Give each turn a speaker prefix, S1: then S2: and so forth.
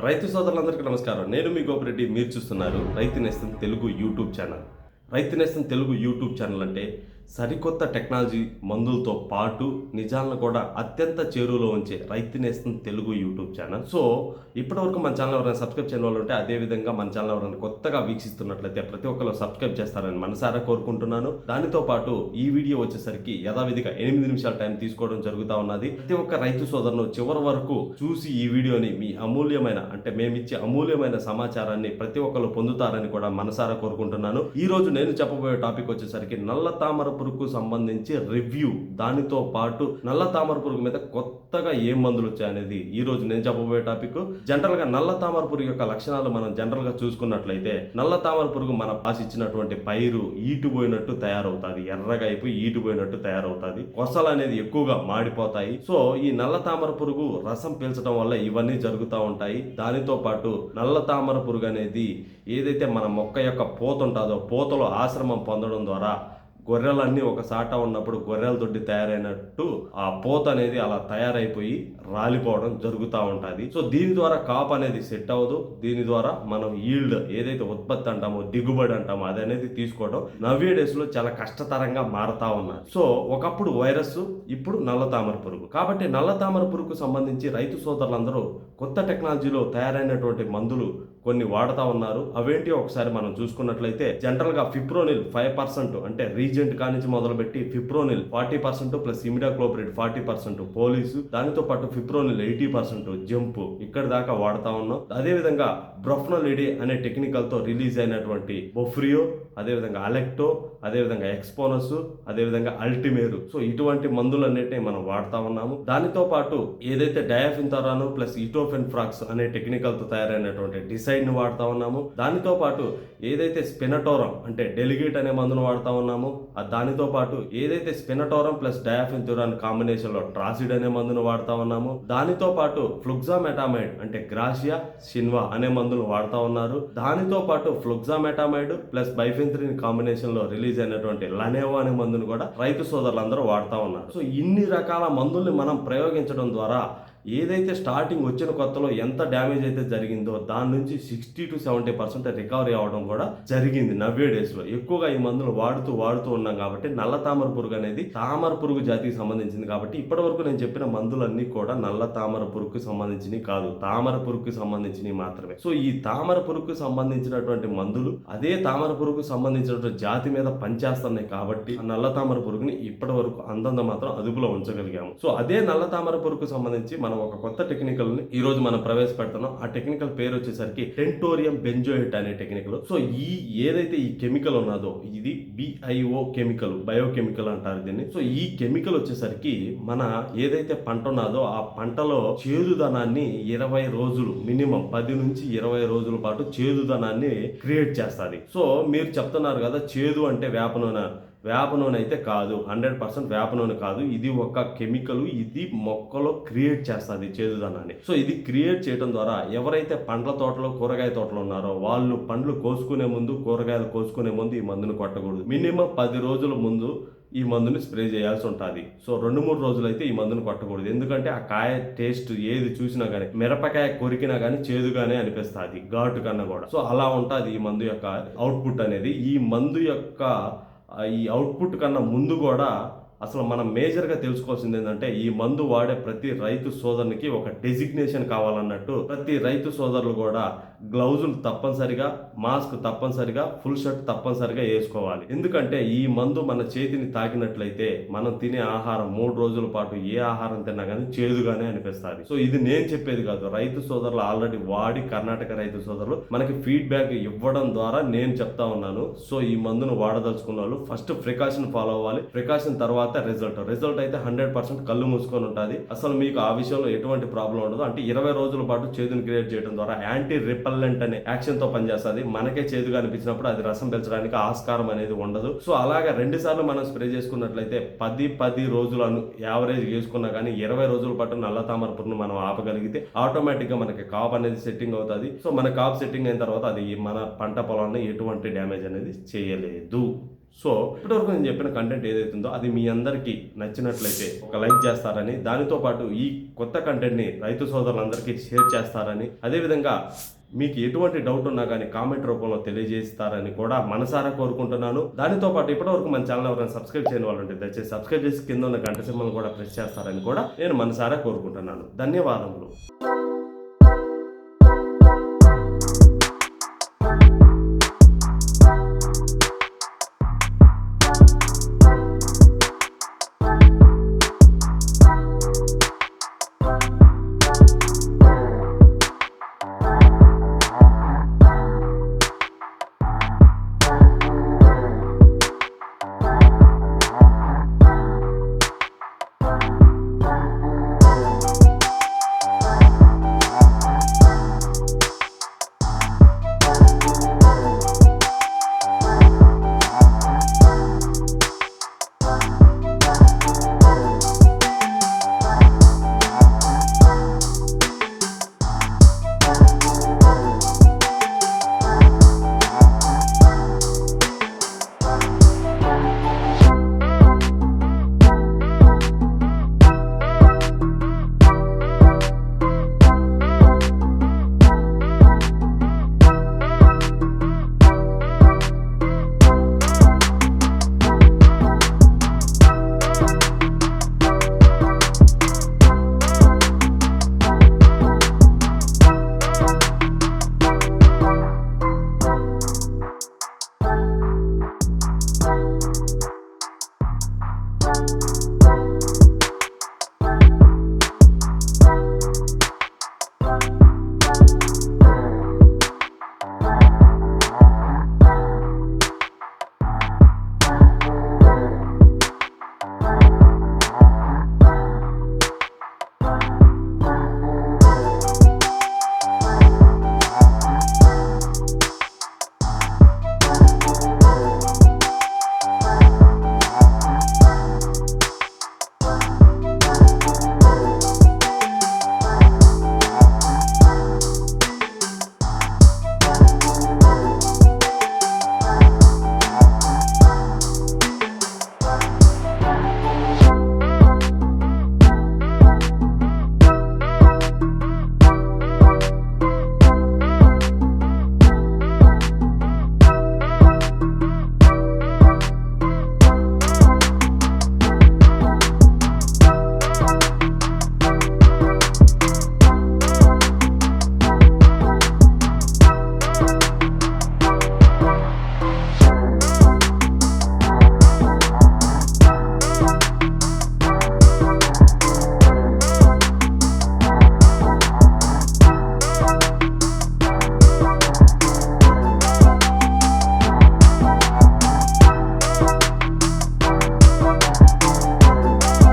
S1: రైతు సోదరులందరికీ నమస్కారం. నేను మీ గోపిరెడ్డి. మీరు చూస్తున్నారు రైతు నేస్తం తెలుగు యూట్యూబ్ ఛానల్. రైతు నేస్తం తెలుగు యూట్యూబ్ ఛానల్ అంటే సరికొత్త టెక్నాలజీ మందులతో పాటు నిజాలను కూడా అత్యంత చేరువలో ఉంచే రైతు నేస్తం తెలుగు యూట్యూబ్ ఛానల్. సో ఇప్పటివరకు మన ఛానల్ ఎవరైనా సబ్స్క్రైబ్ చేయని వాళ్ళు ఉంటే, అదేవిధంగా మన ఛానల్ ఎవరైనా కొత్తగా వీక్షిస్తున్నట్లయితే ప్రతి ఒక్కరు సబ్స్క్రైబ్ చేస్తారని మనసారా కోరుకుంటున్నాను. దానితో పాటు ఈ వీడియో వచ్చేసరికి యథావిధిగా 8 నిమిషాల టైం తీసుకోవడం జరుగుతూ ఉన్నది. ప్రతి ఒక్క రైతు సోదరును చివరి వరకు చూసి ఈ వీడియోని మీ అమూల్యమైన మేమిచ్చే అమూల్యమైన సమాచారాన్ని ప్రతి ఒక్కరు పొందుతారని కూడా మనసారా కోరుకుంటున్నాను. ఈ రోజు నేను చెప్పబోయే టాపిక్ వచ్చేసరికి నల్ల తామర పురుగుకు సంబంధించి రివ్యూ, దానితో పాటు నల్ల తామర పురుగు మీద కొత్తగా ఏం మందులు వచ్చాయనేది ఈ రోజు నేను చెప్పబోయే టాపిక్. జనరల్ గా నల్ల తామర పురుగు యొక్క లక్షణాలు మనం జనరల్ గా చూసుకున్నట్లయితే, నల్ల తామర పురుగు మన పాసిచ్చినటువంటి పైరు ఈటుపోయినట్టు తయారవుతుంది, ఎర్రగా అయిపోయి ఈటుపోయినట్టు తయారవుతుంది, కొసలు అనేది ఎక్కువగా మాడిపోతాయి. సో ఈ నల్ల తామర పురుగు రసం పీల్చడం వల్ల ఇవన్నీ జరుగుతూ ఉంటాయి. దానితో పాటు నల్ల తామర పురుగు అనేది ఏదైతే మన మొక్క యొక్క పూత ఉంటుందో, పూతలో ఆశ్రమం పొందడం ద్వారా గొర్రెలన్నీ ఒక సాట ఉన్నప్పుడు గొర్రెల దొడ్డి తయారైనట్టు ఆ పూత అనేది అలా తయారైపోయి రాలిపోవడం జరుగుతూ ఉంటుంది. సో దీని ద్వారా కాప్ అనేది సెట్ అవ్వదు. దీని ద్వారా మనం ఈల్డ్ ఏదైతే ఉత్పత్తి అంటామో, దిగుబడి అంటామో, అది అనేది తీసుకోవడం నవ్వే డేస్ లో చాలా కష్టతరంగా మారుతా ఉన్నది. సో ఒకప్పుడు వైరస్, ఇప్పుడు నల్ల తామర పురుగు. కాబట్టి నల్ల తామర పురుగుకు సంబంధించి రైతు సోదరులందరూ కొత్త టెక్నాలజీలో తయారైనటువంటి మందులు కొన్ని వాడుతూ ఉన్నారు. అవేంటి ఒకసారి మనం చూసుకున్నట్లయితే, జనరల్ గా ఫిప్రోనిల్ 5% అంటే రీజెంట్ కానించి మొదలుపెట్టి ఫిప్రోనిల్ 40% ప్లస్ ఇమిడాక్లోప్రిడ్ 40%, పోలీసు, దానితో పాటు ఫిప్రోనిల్ 80%, జంప్ ఇక్కడ దాకా వాడుతా ఉన్నాం. అదేవిధంగా బ్రొఫ్నోలిడే అనే టెక్నికల్ తో రిలీజ్ అయినటువంటి బొఫ్రియో, అదేవిధంగా అలెక్టో, అదేవిధంగా ఎక్స్పోనస్, అదేవిధంగా అల్టిమేరు. సో ఇటువంటి మందులన్నిటిని మనం వాడుతా ఉన్నాము. దానితో పాటు ఏదైతే డయాఫిన్థరాను ప్లస్ ఇటోఫెన్ఫ్రాక్స్ అనే టెక్నికల్ తో తయారైనటువంటి డిసైడ్ ని వాడుతా ఉన్నాము. దానితో పాటు ఏదైతే స్పినటోరం అంటే డెలిగేట్ అనే మందును వాడుతా ఉన్నాము. దానితో పాటు ఏదైతే స్పినటోరం ప్లస్ డయాఫిన్థరాన్ కాంబినేషన్ లో ట్రాసిడ్ అనే మందును వాడుతా ఉన్నాము. దానితో పాటు ఫ్లుక్సామెటామైడ్ అంటే గ్రాషియా, షిన్వా అనే మందులు వాడుతా ఉన్నారు. దానితో పాటు ఫ్లుక్సామెటామైడ్ ప్లస్ బైఫెన్థ్రిన్ కాంబినేషన్ లో రిలీజ్ అయినటువంటి లనేవో అనే మందును కూడా రైతు సోదరులందరూ వాడుతా ఉన్నారు. సో ఇన్ని రకాల మందుల్ని మనం ప్రయోగించడం ద్వారా ఏదైతే స్టార్టింగ్ వచ్చిన కొత్తలో ఎంత డ్యామేజ్ అయితే జరిగిందో దాని నుంచి 60 to 70% రికవరీ అవడం కూడా జరిగింది నవ్వే డేస్ లో. ఎక్కువగా ఈ మందులు వాడుతూ ఉన్నాం కాబట్టి నల్ల తామర పురుగు అనేది తామర పురుగు జాతికి సంబంధించింది. కాబట్టి ఇప్పటి వరకు నేను చెప్పిన మందులన్నీ కూడా నల్ల తామర పురుగుకి సంబంధించినవి కాదు, తామర పురుగుకి సంబంధించినవి మాత్రమే. సో ఈ తామర పురుగుకు సంబంధించినటువంటి మందులు అదే తామర పురుగుకు సంబంధించినటువంటి జాతి మీద పనిచేస్తున్నాయి. కాబట్టి నల్ల తామర పురుగుని ఇప్పటి వరకు అందంత మాత్రం అదుపులో ఉంచగలిగాము. సో అదే నల్ల తామర పురుగుకు సంబంధించి మనం ఒక కొత్త టెక్నికల్ ని ఈ రోజు మనం ప్రవేశపెడుతున్నాం. ఆ టెక్నికల్ పేరు వచ్చేసరికి టెంటోరియం బెంజోయిట్ అనే టెక్నికల్. సో ఏదైతే ఈ కెమికల్ ఉన్నదో ఇది BIO కెమికల్, బయోకెమికల్ అంటారు దీన్ని. సో ఈ కెమికల్ వచ్చేసరికి మన ఏదైతే పంట ఉన్నదో ఆ పంటలో చేదుదనాన్ని 20 రోజులు, మినిమం 10 నుంచి 20 రోజుల పాటు చేదుదనాన్ని క్రియేట్ చేస్తుంది. సో మీరు చెప్తున్నారు కదా చేదు అంటే వేప నూనె అయితే కాదు, 100% వేప నూనె కాదు. ఇది ఒక కెమికల్, ఇది మొక్కలో క్రియేట్ చేస్తుంది చేదుదనాన్ని. సో ఇది క్రియేట్ చేయడం ద్వారా ఎవరైతే పండ్ల తోటలో, కూరగాయ తోటలో ఉన్నారో వాళ్ళు పండ్లు కోసుకునే ముందు, కూరగాయలు కోసుకునే ముందు ఈ మందును కొట్టకూడదు. మినిమం 10 రోజుల ముందు ఈ మందుని స్ప్రే చేయాల్సి ఉంటుంది. సో 2-3 రోజులు అయితే ఈ మందును కొట్టకూడదు. ఎందుకంటే ఆ కాయ టేస్ట్ ఏది చూసినా కానీ, మిరపకాయ కొరికినా కానీ చేదుగానే అనిపిస్తుంది, ఘాటు కన్నా కూడా. సో అలా ఉంటుంది ఈ మందు యొక్క అవుట్పుట్ అనేది. ఈ మందు యొక్క ఈ అవుట్పుట్ కన్నా ముందు కూడా అసలు మనం మేజర్గా తెలుసుకోవాల్సింది ఏంటంటే, ఈ మందు వాడే ప్రతి రైతు సోదరునికి ఒక డెసిగ్నేషన్ కావాలన్నట్టు ప్రతి రైతు సోదరులు కూడా గ్లౌజులు తప్పనిసరిగా, మాస్క్ తప్పనిసరిగా, ఫుల్ షర్ట్ తప్పనిసరిగా వేసుకోవాలి. ఎందుకంటే ఈ మందు మన చేతిని తాకినట్లయితే మనం తినే ఆహారం 3 రోజుల పాటు ఏ ఆహారం తిన్నా కానీ చేదుగానే అనిపిస్తుంది. సో ఇది నేను చెప్పేది కాదు, రైతు సోదరులు ఆల్రెడీ వాడి కర్ణాటక రైతు సోదరులు మనకి ఫీడ్బ్యాక్ ఇవ్వడం ద్వారా నేను చెప్తా ఉన్నాను. సో ఈ మందును వాడదలుచుకున్న వాళ్ళు ఫస్ట్ ప్రికాషన్ ఫాలో అవ్వాలి. ప్రికాషన్ తర్వాత రిజల్ట్ అయితే 100% కళ్ళు మూసుకొని ఉంటుంది. అసలు మీకు ఆ విషయంలో ఎటువంటి ప్రాబ్లం ఉండదు. అంటే 20 రోజుల పాటు చేదును క్రియేట్ చేయడం ద్వారా యాంటీ రిపల్లెంట్ అనే యాక్షన్ తో పనిచేస్తుంది. మనకే చేదుగా అనిపించినప్పుడు అది రసం పెంచడానికి ఆస్కారం అనేది ఉండదు. సో అలాగా 2 సార్లు మనం స్ప్రే చేసుకున్నట్లయితే 10 రోజులను యావరేజ్ వేసుకున్నా కానీ 20 రోజుల పాటు నల్ల తామర పురుగును మనం ఆపగలిగితే ఆటోమేటిక్ గా మనకి కాప్ అనేది సెట్టింగ్ అవుతుంది. సో మన కాప్ సెట్టింగ్ అయిన తర్వాత అది మన పంట పొలాన్ని ఎటువంటి డ్యామేజ్ అనేది చేయలేదు. సో ఇప్పటివరకు నేను చెప్పిన కంటెంట్ ఏదైతుందో అది మీ అందరికీ నచ్చినట్లయితే ఒక లైక్ చేస్తారని, దానితో పాటు ఈ కొత్త కంటెంట్ని రైతు సోదరులందరికీ షేర్ చేస్తారని, అదేవిధంగా మీకు ఎటువంటి డౌట్ ఉన్నా కానీ కామెంట్ రూపంలో తెలియజేస్తారని కూడా మనసారా కోరుకుంటున్నాను. దానితో పాటు ఇప్పటివరకు మన ఛానల్ ఎవరైనా సబ్స్క్రైబ్ చేయని వాళ్ళు ఉంటే దయచేసి సబ్స్క్రైబ్ చేసి కింద ఉన్న గంట సింబల్ కూడా ప్రెస్ చేస్తారని కూడా నేను మనసారా కోరుకుంటున్నాను. ధన్యవాదములు.